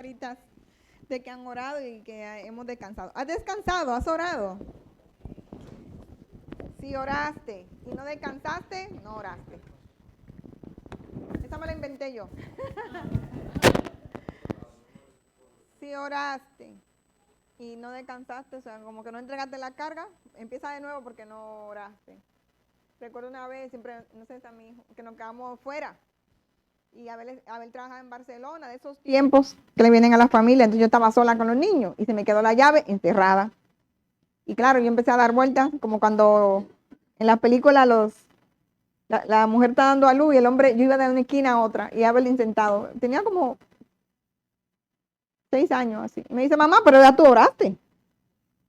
Caritas de que han orado y que hemos descansado. ¿Has descansado? ¿Has orado? Si oraste y no descansaste, no oraste. Esa me la inventé yo. Si oraste y no descansaste, o sea, como que no entregaste la carga, empieza de nuevo porque no oraste. Recuerdo una vez, siempre, no sé si a mi hijo, que nos quedamos fuera. Y Abel trabajaba en Barcelona, de esos tiempos que le vienen a la familia, entonces yo estaba sola con los niños y se me quedó la llave encerrada. Y claro, yo empecé a dar vueltas, como cuando en la película la mujer está dando a luz y el hombre, yo iba de una esquina a otra y Abel sentado. Tenía como 6 años así. Me dice, mamá, pero ya tú oraste.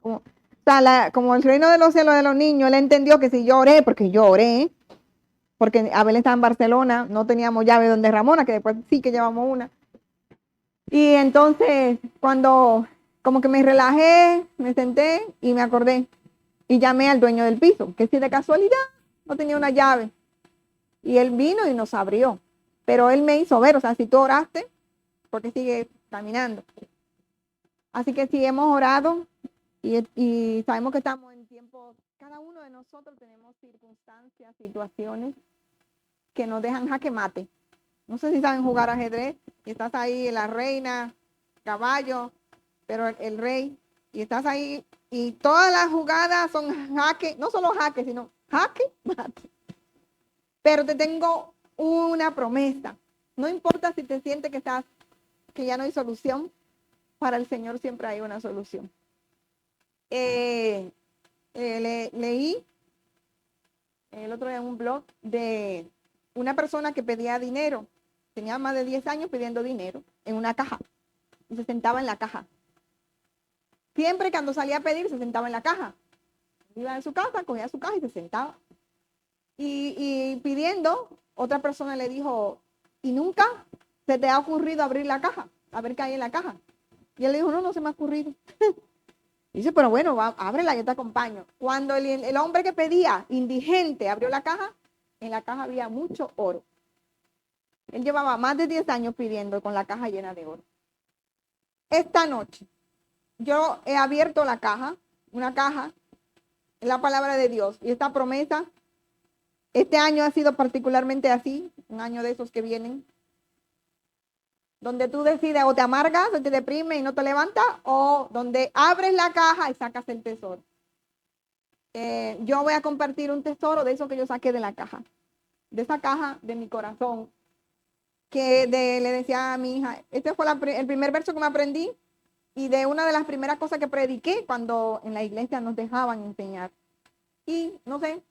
Como, o sea, como el reino de los cielos de los niños, él entendió que si yo oré, porque yo oré, porque Abel estaba en Barcelona, no teníamos llave donde Ramona, que después sí que llevamos una. Y entonces, cuando como que me relajé, me senté y me acordé. Y llamé al dueño del piso, que si de casualidad no tenía una llave. Y él vino y nos abrió. Pero él me hizo ver, o sea, si tú oraste, porque sigue caminando. Así que si hemos orado y sabemos que estamos en tiempos, cada uno de nosotros tenemos circunstancias, situaciones que nos dejan jaque mate. No sé si saben jugar ajedrez y estás ahí en la reina, caballo, pero el rey, y estás ahí y todas las jugadas son jaque, no solo jaque, sino jaque mate. Pero te tengo una promesa. No importa si te sientes que ya no hay solución, para el Señor siempre hay una solución. Leí el otro día en un blog de una persona que pedía dinero. Tenía más de 10 años pidiendo dinero en una caja. Y se sentaba en la caja. Siempre cuando salía a pedir, se sentaba en la caja. Iba a su casa, cogía su caja y se sentaba. Y pidiendo, otra persona le dijo, ¿y nunca se te ha ocurrido abrir la caja? A ver qué hay en la caja. Y él le dijo, no, no se me ha ocurrido. Dice, pero bueno, ábrela, yo te acompaño. Cuando el hombre que pedía, indigente, abrió la caja, en la caja había mucho oro. Él llevaba más de 10 años pidiendo con la caja llena de oro. Esta noche, yo he abierto la caja, una caja, en la palabra de Dios. Y esta promesa, este año ha sido particularmente así, un año de esos que vienen, donde tú decides o te amargas o te deprimes y no te levantas, o donde abres la caja y sacas el tesoro. Yo voy a compartir un tesoro de eso que yo saqué de la caja, de esa caja de mi corazón, que le decía a mi hija, este fue el primer verso que me aprendí y de una de las primeras cosas que prediqué cuando en la iglesia nos dejaban enseñar. Y no sé,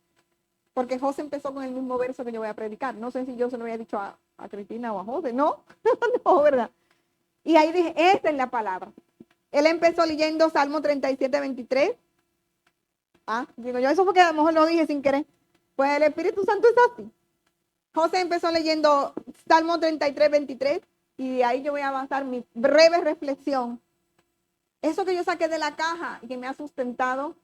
porque José empezó con el mismo verso que yo voy a predicar. No sé si yo se lo había dicho a Cristina o a José, no, no, ¿verdad? Y ahí dije, esta es la palabra. Él empezó leyendo Salmo 37, 23. Digo yo, eso porque a lo mejor lo dije sin querer. Pues el Espíritu Santo es así. José empezó leyendo Salmo 33, 23. Y de ahí yo voy a avanzar mi breve reflexión. Eso que yo saqué de la caja y que me ha sustentado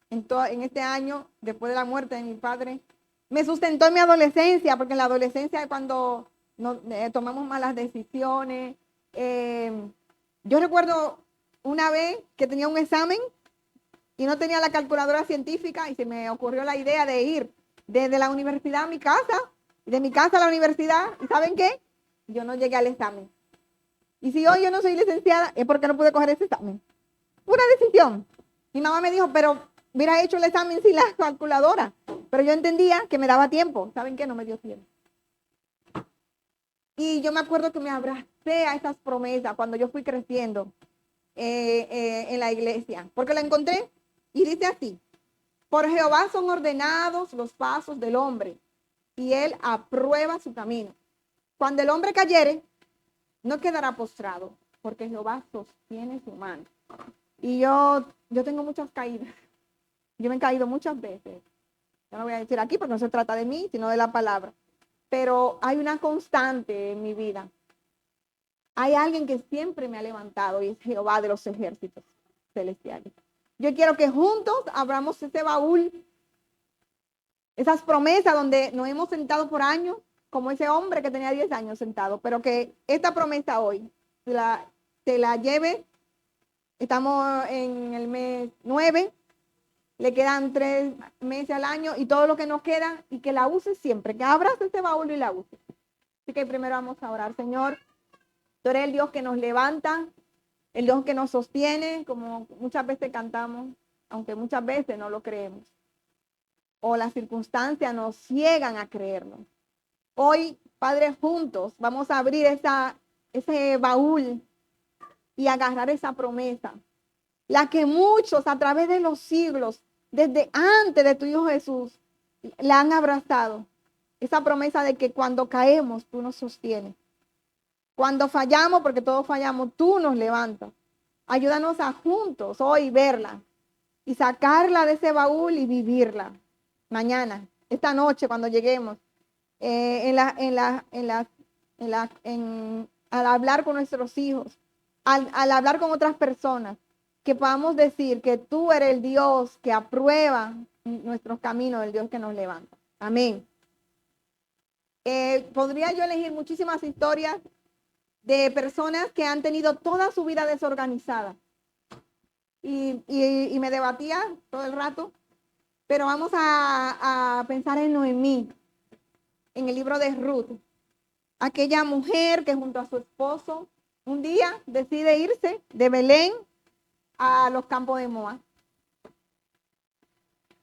en este año, después de la muerte de mi padre, me sustentó en mi adolescencia, porque en la adolescencia es cuando tomamos malas decisiones. Yo recuerdo una vez que tenía un examen y no tenía la calculadora científica y se me ocurrió la idea de ir desde la universidad a mi casa, de mi casa a la universidad, ¿y saben qué? Yo no llegué al examen. Y si hoy yo no soy licenciada, es porque no pude coger ese examen. Una decisión. Mi mamá me dijo, pero hubiera hecho el examen sin la calculadora. Pero yo entendía que me daba tiempo. ¿Saben qué? No me dio tiempo. Y yo me acuerdo que me abracé a esas promesas cuando yo fui creciendo en la iglesia. Porque la encontré y dice así: por Jehová son ordenados los pasos del hombre, y él aprueba su camino. Cuando el hombre cayere, no quedará postrado, porque Jehová sostiene su mano. Y yo tengo muchas caídas. Yo me he caído muchas veces. Yo no voy a decir aquí porque no se trata de mí, sino de la palabra. Pero hay una constante en mi vida. Hay alguien que siempre me ha levantado y es Jehová de los ejércitos celestiales. Yo quiero que juntos abramos ese baúl, esas promesas donde nos hemos sentado por años, como ese hombre que tenía 10 años sentado, pero que esta promesa hoy se la lleve. Estamos en el mes 9, le quedan 3 meses al año y todo lo que nos queda, y que la use siempre, que abrace ese baúl y la use. Así que primero vamos a orar. Señor, tú eres el Dios que nos levanta, el Dios que nos sostiene, como muchas veces cantamos, aunque muchas veces no lo creemos, o las circunstancias nos ciegan a creerlo. Hoy, Padre, juntos vamos a abrir ese baúl y agarrar esa promesa, la que muchos a través de los siglos, desde antes de tu Hijo Jesús, la han abrazado. Esa promesa de que cuando caemos, tú nos sostienes. Cuando fallamos, porque todos fallamos, tú nos levantas. Ayúdanos a juntos hoy verla y sacarla de ese baúl y vivirla. Mañana, esta noche, cuando lleguemos, al hablar con nuestros hijos, al hablar con otras personas, que podamos decir que tú eres el Dios que aprueba nuestros caminos, el Dios que nos levanta. Amén. Podría yo elegir muchísimas historias de personas que han tenido toda su vida desorganizada. Y me debatía todo el rato, pero vamos a pensar en Noemí, en el libro de Ruth, aquella mujer que junto a su esposo un día decide irse de Belén a los campos de Moab.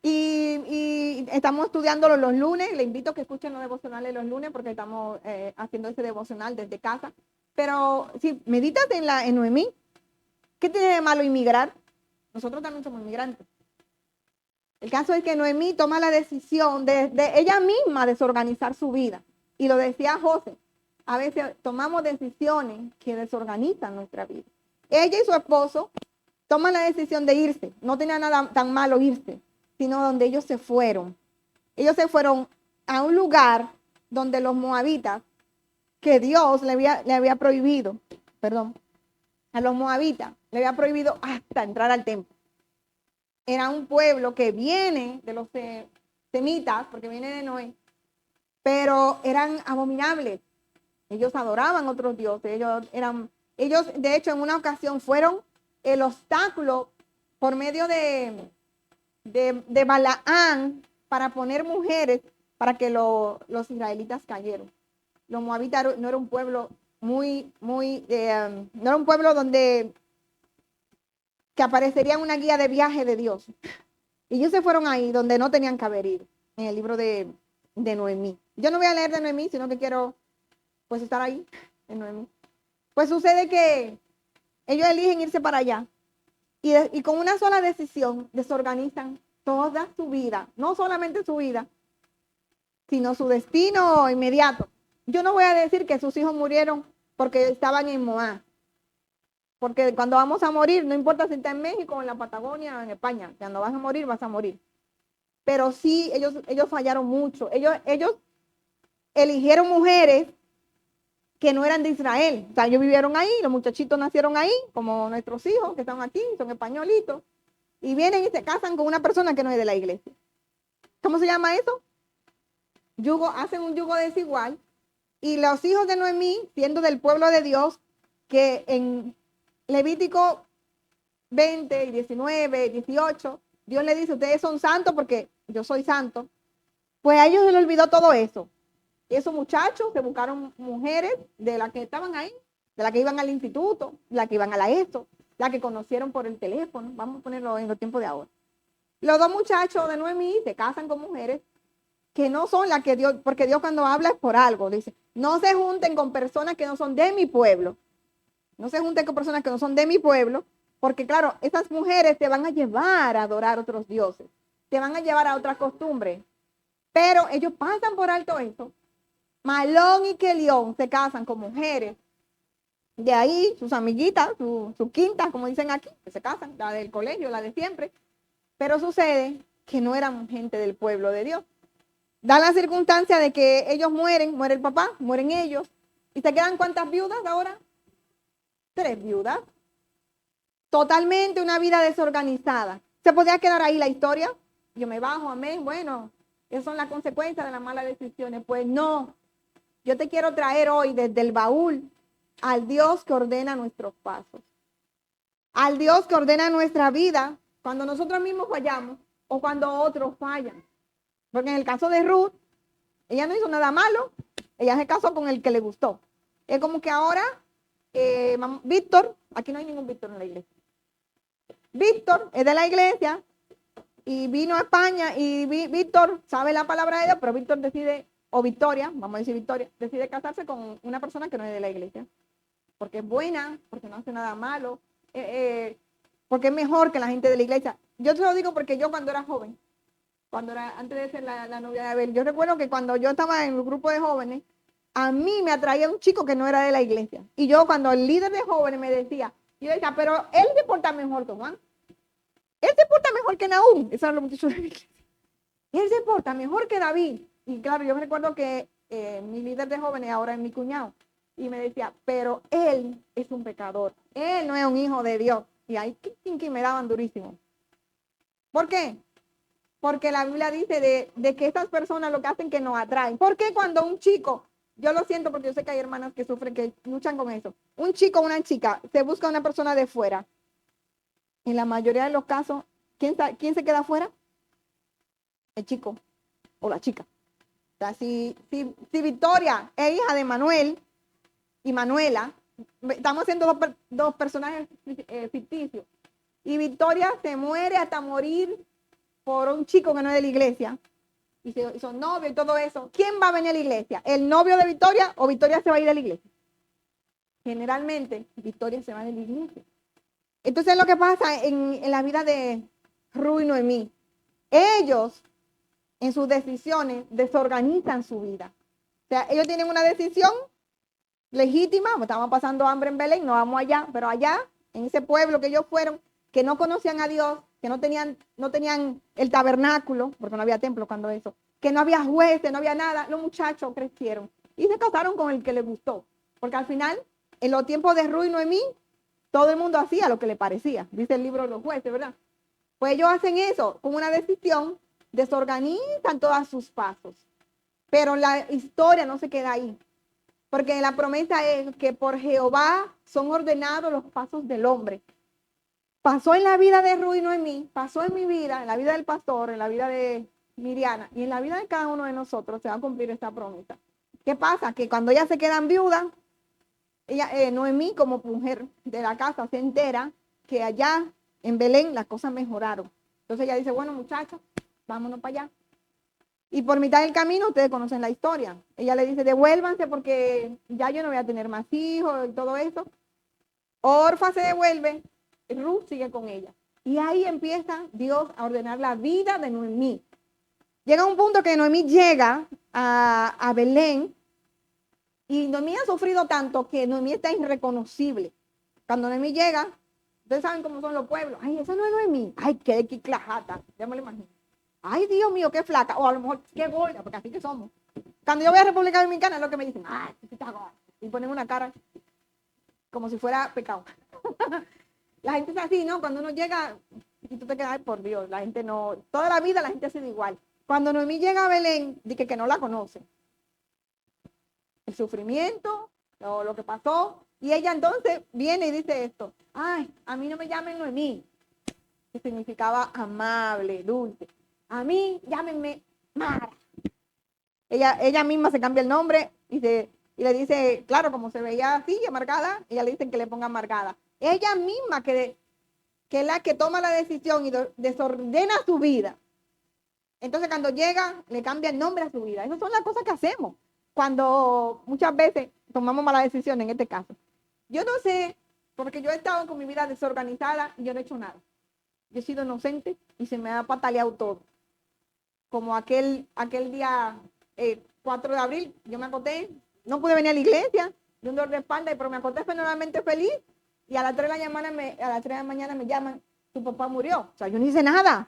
Y estamos estudiándolo los lunes. Le invito a que escuchen los devocionales los lunes porque estamos haciendo ese devocional desde casa. Pero si meditas en Noemí, ¿qué tiene de malo inmigrar? Nosotros también somos inmigrantes. El caso es que Noemí toma la decisión de ella misma desorganizar su vida. Y lo decía José, a veces tomamos decisiones que desorganizan nuestra vida. Ella y su esposo toman la decisión de irse. No tenía nada tan malo irse, sino donde ellos se fueron. Ellos se fueron a un lugar donde los moabitas, que Dios le había prohibido, a los moabitas le había prohibido hasta entrar al templo. Era un pueblo que viene de los semitas, porque viene de Noé, pero eran abominables. Ellos adoraban a otros dioses. Ellos de hecho en una ocasión fueron el obstáculo por medio de Balaán para poner mujeres para que los israelitas cayeron. Los moabitas no era un pueblo no era un pueblo donde que aparecería en una guía de viaje de Dios. Y ellos se fueron ahí donde no tenían que haber ido, en el libro de Noemí. Yo no voy a leer de Noemí, sino que quiero pues estar ahí en Noemí. Pues sucede que ellos eligen irse para allá y con una sola decisión desorganizan toda su vida, no solamente su vida, sino su destino inmediato. Yo no voy a decir que sus hijos murieron porque estaban en Moab, porque cuando vamos a morir, no importa si está en México, o en la Patagonia, o en España, cuando vas a morir, vas a morir. Pero sí, ellos fallaron mucho. Ellos eligieron mujeres que no eran de Israel. O sea, ellos vivieron ahí, los muchachitos nacieron ahí, como nuestros hijos que están aquí, son españolitos, y vienen y se casan con una persona que no es de la iglesia. ¿Cómo se llama eso? Hacen un yugo desigual, y los hijos de Noemí, siendo del pueblo de Dios, que en Levítico 20, 19, 18, Dios le dice, ustedes son santos porque yo soy santo. Pues a ellos se les olvidó todo eso. Y esos muchachos se buscaron mujeres de las que estaban ahí, de las que iban al instituto, de las que iban a la ESO, las que conocieron por el teléfono. Vamos a ponerlo en los tiempos de ahora. Los dos muchachos de Noemí se casan con mujeres que no son las que Dios, porque Dios cuando habla es por algo, dice, no se junten con personas que no son de mi pueblo. No se junten con personas que no son de mi pueblo, porque claro, esas mujeres te van a llevar a adorar a otros dioses, te van a llevar a otras costumbres. Pero ellos pasan por alto eso. Malón y Kelión se casan con mujeres. De ahí sus amiguitas, sus quintas, como dicen aquí, que se casan, la del colegio, la de siempre. Pero sucede que no eran gente del pueblo de Dios. Da la circunstancia de que ellos mueren, muere el papá, mueren ellos. ¿Y se quedan cuántas viudas ahora? 3 viudas. Totalmente una vida desorganizada. ¿Se podía quedar ahí la historia? Yo me bajo, amén. Bueno, esas son las consecuencias de las malas decisiones. Pues no. Yo te quiero traer hoy desde el baúl al Dios que ordena nuestros pasos, al Dios que ordena nuestra vida cuando nosotros mismos fallamos o cuando otros fallan. Porque en el caso de Ruth, ella no hizo nada malo, ella se casó con el que le gustó. Es como que ahora, Víctor, aquí no hay ningún Víctor en la iglesia. Víctor es de la iglesia y vino a España y Víctor sabe la palabra de Dios, pero Víctor decide, o Victoria, vamos a decir Victoria, decide casarse con una persona que no es de la iglesia. Porque es buena, porque no hace nada malo, porque es mejor que la gente de la iglesia. Yo te lo digo porque yo cuando era joven, antes de ser la novia de Abel, yo recuerdo que cuando yo estaba en el grupo de jóvenes, a mí me atraía un chico que no era de la iglesia. Y yo cuando el líder de jóvenes me decía, yo decía, pero él se porta mejor que Juan. Él se porta mejor que Nahum. Eso era lo muchachos de la iglesia. Él se porta mejor que David. Y claro, yo me recuerdo que mi líder de jóvenes ahora es mi cuñado. Y me decía, pero él es un pecador. Él no es un hijo de Dios. Y ahí que me daban durísimo. ¿Por qué? Porque la Biblia dice de que estas personas lo que hacen que nos atraen. ¿Por qué cuando un chico, yo lo siento porque yo sé que hay hermanas que sufren, que luchan con eso, un chico o una chica se busca una persona de fuera? En la mayoría de los casos, ¿quién se queda afuera? El chico o la chica. O sea, si Victoria es hija de Manuel y Manuela, estamos haciendo dos personajes ficticios, y Victoria se muere hasta morir por un chico que no es de la iglesia, y son novios y todo eso, ¿quién va a venir a la iglesia? ¿El novio de Victoria o Victoria se va a ir de la iglesia? Generalmente, Victoria se va de la iglesia. Entonces, lo que pasa en la vida de Ruth y Noemí, ellos, en sus decisiones, desorganizan su vida. O sea, ellos tienen una decisión legítima, estamos pasando hambre en Belén, no vamos allá, pero allá, en ese pueblo que ellos fueron, que no conocían a Dios, que no tenían el tabernáculo, porque no había templo cuando eso, que no había jueces, no había nada, los muchachos crecieron y se casaron con el que les gustó, porque al final, en los tiempos de Ruth y Noemí, todo el mundo hacía lo que le parecía, dice el libro de los jueces, ¿verdad? Pues ellos hacen eso, con una decisión, desorganizan todos sus pasos, pero la historia no se queda ahí. Porque la promesa es que por Jehová son ordenados los pasos del hombre. Pasó en la vida de Ruth y Noemí, pasó en mi vida, en la vida del pastor, en la vida de Miriana y en la vida de cada uno de nosotros se va a cumplir esta promesa. ¿Qué pasa? Que cuando ellas se quedan viudas, Noemí como mujer de la casa se entera que allá en Belén las cosas mejoraron. Entonces ella dice, bueno muchachos, vámonos para allá. Y por mitad del camino, ustedes conocen la historia. Ella le dice, devuélvanse porque ya yo no voy a tener más hijos y todo eso. Orfa se devuelve, Ruth sigue con ella. Y ahí empieza Dios a ordenar la vida de Noemí. Llega un punto que Noemí llega a Belén y Noemí ha sufrido tanto que Noemí está irreconocible. Cuando Noemí llega, ustedes saben cómo son los pueblos. Ay, esa no es Noemí. Ay, qué quiclajata. Ya me lo imagino. Ay, Dios mío, qué flaca. O a lo mejor qué gorda, porque así que somos. Cuando yo voy a República Dominicana es lo que me dicen. Ay, está gorda. Y ponen una cara como si fuera pecado. La gente es así, ¿no? Cuando uno llega, y tú te quedas, ay, por Dios, la gente no, toda la vida la gente ha sido igual. Cuando Noemí llega a Belén, dice que no la conoce. El sufrimiento, lo que pasó. Y ella entonces viene y dice esto. Ay, a mí no me llamen Noemí. Que significaba amable, dulce. A mí, llámenme Mara. Ella misma se cambia el nombre y le dice, claro, como se veía así, amargada, ella le dicen que le ponga amargada. Ella misma que es la que toma la decisión y desordena su vida. Entonces cuando llega, le cambia el nombre a su vida. Esas son las cosas que hacemos cuando muchas veces tomamos malas decisiones en este caso. Yo no sé, porque yo he estado con mi vida desorganizada y yo no he hecho nada. Yo he sido inocente y se me ha pataleado todo. Como aquel día 4 de abril, yo me acosté, no pude venir a la iglesia, de un dolor de espalda, pero me acosté fenomenalmente feliz y a las 3 de la mañana me llaman, tu papá murió. O sea, yo no hice nada.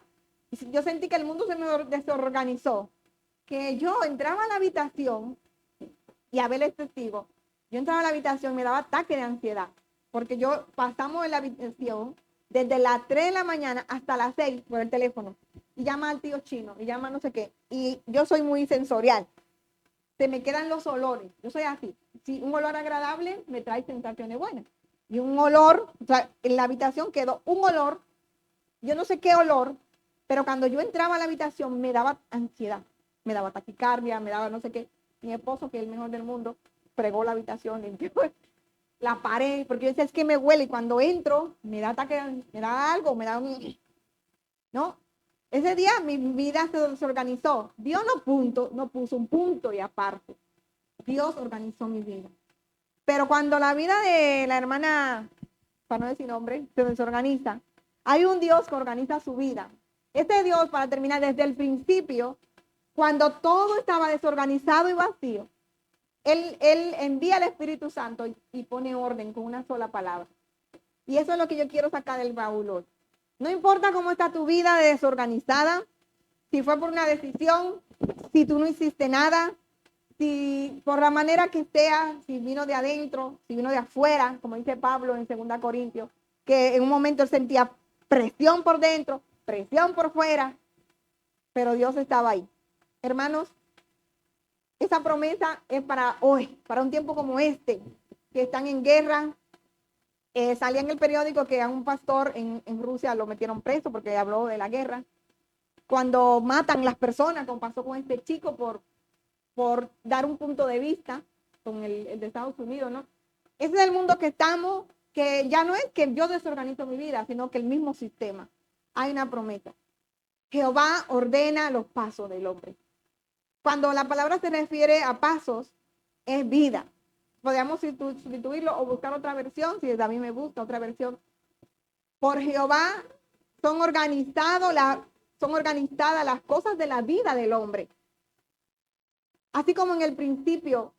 Y yo sentí que el mundo se me desorganizó. Que yo entraba a la habitación y a ver el testigo, yo entraba a la habitación y me daba ataque de ansiedad, porque pasamos en la habitación desde las 3 de la mañana hasta las 6 por el teléfono. Y llama al tío chino, y llama no sé qué. Y yo soy muy sensorial. Se me quedan los olores. Yo soy así. si un olor agradable me trae sensaciones buenas. Y un olor, o sea, en la habitación quedó un olor, yo no sé qué olor, pero cuando yo entraba a la habitación me daba ansiedad, me daba taquicardia, me daba no sé qué. Mi esposo, que es el mejor del mundo, fregó la habitación, limpió la pared, porque yo decía, es que me huele, y cuando entro, me da ataque, me da algo, me da un... ¿No? Ese día mi vida se desorganizó. Dios no puso un punto y aparte. Dios organizó mi vida. Pero cuando la vida de la hermana, para no decir nombre, se desorganiza, hay un Dios que organiza su vida. Este Dios, para terminar, desde el principio, cuando todo estaba desorganizado y vacío, Él envía al Espíritu Santo y pone orden con una sola palabra. Y eso es lo que yo quiero sacar del baúl hoy. No importa cómo está tu vida desorganizada, si fue por una decisión, si tú no hiciste nada, si por la manera que sea, si vino de adentro, si vino de afuera, como dice Pablo en 2 Corintios, que en un momento él sentía presión por dentro, presión por fuera, pero Dios estaba ahí. Hermanos, esa promesa es para hoy, para un tiempo como este, que están en guerra. Salía en el periódico que a un pastor en Rusia lo metieron preso porque habló de la guerra. Cuando matan las personas, como pasó con este chico por dar un punto de vista con el de Estados Unidos, ¿no? Ese es el mundo que estamos, que ya no es que yo desorganizo mi vida, sino que el mismo sistema. Hay una promesa. Jehová ordena los pasos del hombre. Cuando la palabra se refiere a pasos, es vida. Podríamos sustituirlo o buscar otra versión, si a mí me gusta otra versión. Por Jehová son organizadas las cosas de la vida del hombre. Así como en el principio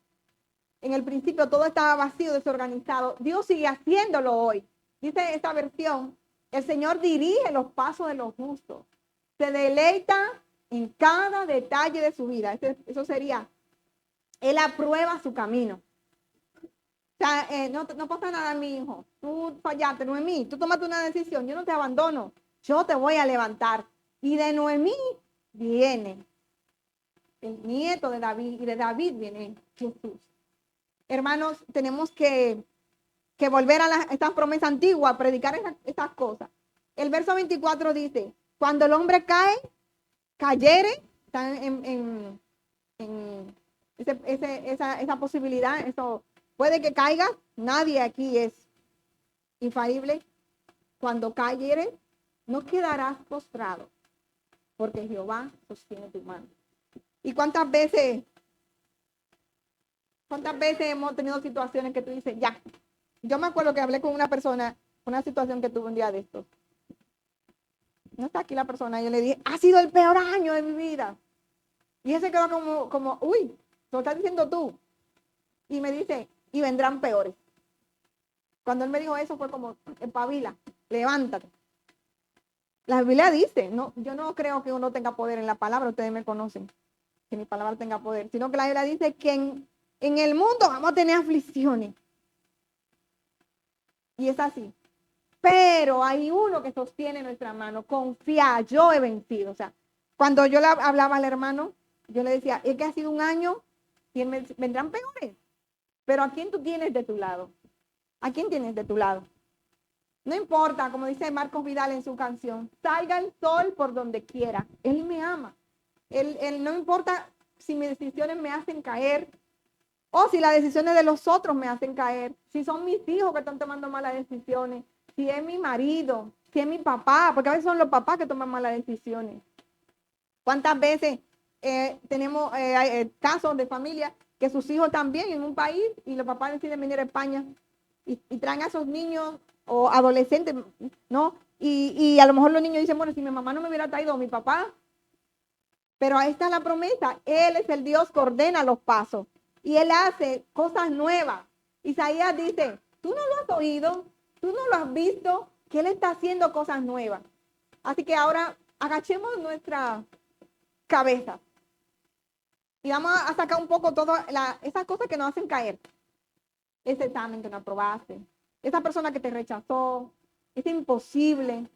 todo estaba vacío, desorganizado, Dios sigue haciéndolo hoy. Dice esta versión, el Señor dirige los pasos de los justos. Se deleita en cada detalle de su vida. Eso sería, Él aprueba su camino. O sea, no pasa nada, mi hijo. Tú fallaste, Noemí. Tú tomaste una decisión. Yo no te abandono. Yo te voy a levantar. Y de Noemí viene el nieto de David. Y de David viene Jesús. Hermanos, tenemos que volver a estas promesas antiguas, predicar estas cosas. El verso 24 dice, cuando el hombre cayere, está en esa posibilidad, eso puede que caiga, nadie aquí es infalible. Cuando cayere, no quedarás postrado, porque Jehová sostiene tu mano. ¿Y cuántas veces hemos tenido situaciones que tú dices, ya? Yo me acuerdo que hablé con una persona, una situación que tuve un día de estos. No está aquí la persona, yo le dije, ha sido el peor año de mi vida. Y ese quedó como, uy, lo estás diciendo tú. Y me dice, y vendrán peores. Cuando él me dijo eso fue como, espabila, levántate. La Biblia dice, no, yo no creo que uno tenga poder en la palabra, ustedes me conocen, que mi palabra tenga poder, sino que la Biblia dice que en el mundo vamos a tener aflicciones. Y es así. Pero hay uno que sostiene nuestra mano, confía, yo he vencido. O sea, cuando yo le hablaba al hermano, yo le decía, es que ha sido un año y vendrán peores. Pero ¿a quién tú tienes de tu lado? ¿A quién tienes de tu lado? No importa, como dice Marcos Vidal en su canción, salga el sol por donde quiera. Él me ama. Él no importa si mis decisiones me hacen caer o si las decisiones de los otros me hacen caer. Si son mis hijos que están tomando malas decisiones. Si es mi marido, si es mi papá, porque a veces son los papás que toman malas decisiones. ¿Cuántas veces tenemos casos de familia que sus hijos también en un país y los papás deciden venir a España y traen a esos niños o adolescentes, ¿no? Y a lo mejor los niños dicen, bueno, si mi mamá no me hubiera traído, mi papá. Pero ahí está la promesa. Él es el Dios que ordena los pasos. Y Él hace cosas nuevas. Isaías dice, tú no lo has oído, tú no lo has visto, que Él está haciendo cosas nuevas. Así que ahora agachemos nuestra cabeza. Y vamos a sacar un poco todas esas cosas que nos hacen caer. Ese examen que no aprobaste, esa persona que te rechazó, es imposible,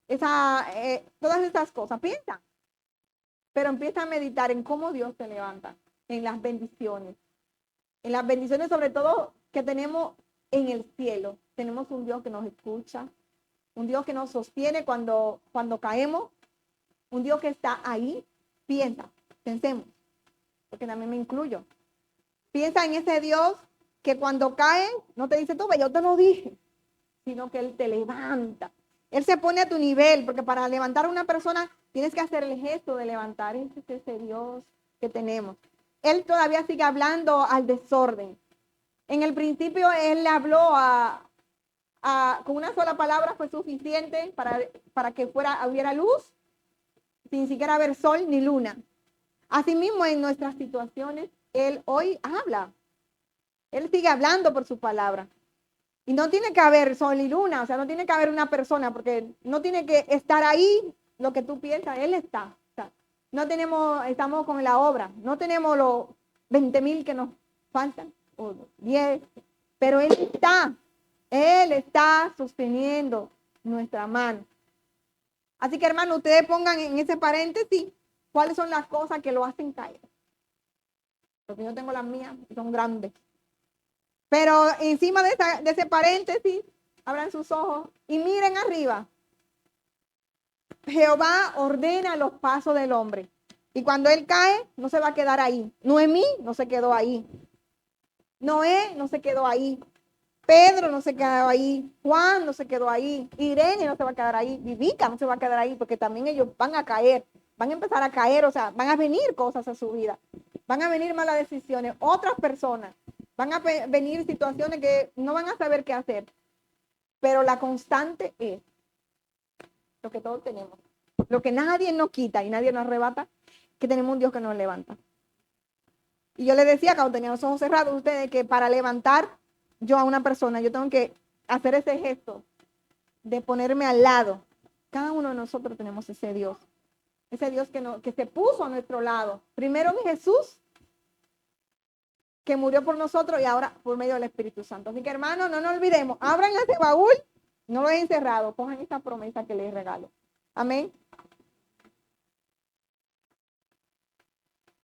todas esas cosas. Piensa, pero empieza a meditar en cómo Dios te levanta, en las bendiciones. en las bendiciones sobre todo que tenemos en el cielo. Tenemos un Dios que nos escucha, un Dios que nos sostiene cuando caemos, un Dios que está ahí. Pensemos, porque también me incluyo. Piensa en ese Dios que cuando cae, no te dice, tú, yo te lo dije, sino que Él te levanta. Él se pone a tu nivel, porque para levantar a una persona tienes que hacer el gesto de levantar. Ese es ese Dios que tenemos. Él todavía sigue hablando al desorden. En el principio Él le habló con una sola palabra, fue suficiente para que hubiera luz, sin siquiera haber sol ni luna. Asimismo, en nuestras situaciones, Él hoy habla. Él sigue hablando por su palabra. Y no tiene que haber sol y luna, o sea, no tiene que haber una persona, porque no tiene que estar ahí lo que tú piensas, Él está. O sea, estamos con la obra, no tenemos los 20,000 que nos faltan, o 10, pero Él está sosteniendo nuestra mano. Así que, hermano, ustedes pongan en ese paréntesis cuáles son las cosas que lo hacen caer. Porque yo tengo las mías, son grandes. Pero encima de ese paréntesis, abran sus ojos y miren arriba. Jehová ordena los pasos del hombre. Y cuando él cae, no se va a quedar ahí. Noemí no se quedó ahí. Noé no se quedó ahí. Pedro no se quedó ahí. Juan no se quedó ahí. Irene no se va a quedar ahí. Vivica no se va a quedar ahí, porque también ellos van a caer. Van a empezar a caer, o sea, van a venir cosas a su vida. Van a venir malas decisiones. Otras personas. Van a venir situaciones que no van a saber qué hacer. Pero la constante es lo que todos tenemos. Lo que nadie nos quita y nadie nos arrebata, que tenemos un Dios que nos levanta. Y yo les decía cuando tenía los ojos cerrados a ustedes que para levantar yo a una persona, yo tengo que hacer ese gesto de ponerme al lado. Cada uno de nosotros tenemos ese Dios que se puso a nuestro lado. Primero en Jesús, que murió por nosotros, y ahora por medio del Espíritu Santo. Así que, hermanos, no nos olvidemos, abran ese baúl, no lo dejen cerrado, cojan esta promesa que les regalo. Amén.